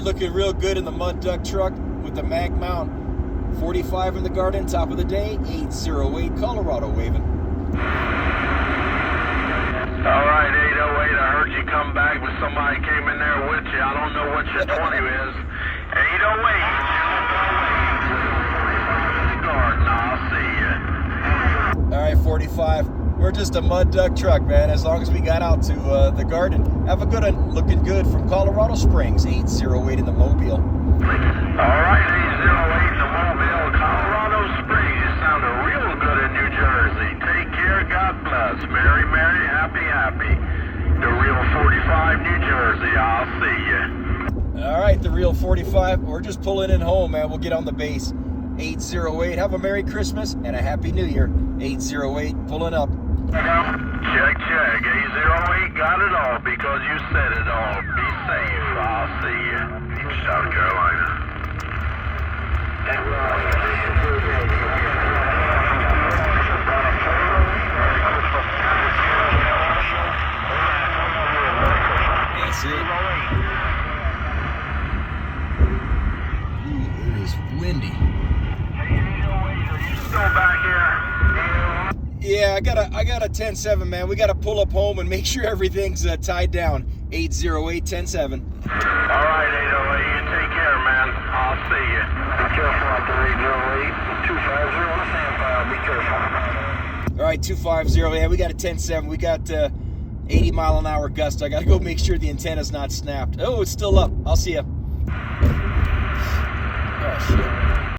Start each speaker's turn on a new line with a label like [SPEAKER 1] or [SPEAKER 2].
[SPEAKER 1] you're looking real good in the mud duck truck with the mag mount. 45 in the garden, top of the day, 808 Colorado waving.
[SPEAKER 2] All right, 808, I heard you come back, but somebody came in there with you. I don't know what your 20 is. 808, in the garden, I'll see you.
[SPEAKER 1] All right, 45. We're just a mud duck truck, man, as long as we got out to the garden. Have a good one. Looking good from Colorado Springs, 808 in the Mobile.
[SPEAKER 2] All right, 808 in the Mobile, Colorado Springs. You sounded real good in New Jersey. Take care, God bless. Merry, merry, happy, happy. The real 45, New Jersey, I'll see you.
[SPEAKER 1] All right, the real 45. We're just pulling in home, man. We'll get on the base. 808. Have a Merry Christmas and a Happy New Year. 808, pulling up.
[SPEAKER 2] Check, check. 808 got it all because you said it all. Be safe. I'll see you. South Carolina.
[SPEAKER 1] That's it. Ooh, it is windy.
[SPEAKER 2] Still back here.
[SPEAKER 1] Yeah, I got a 10-7, man. We got to pull up home and make sure everything's tied down. 808 10-7.
[SPEAKER 2] All right, 808. You take care, man. I'll see you. Be careful out there, 808. 250 on the sand pile. Be careful.
[SPEAKER 1] All right, 250. Yeah, we got a 10-7. We got 80-mile-an-hour gust. I got to go make sure the antenna's not snapped. Oh, it's still up. I'll see ya. Oh, shit.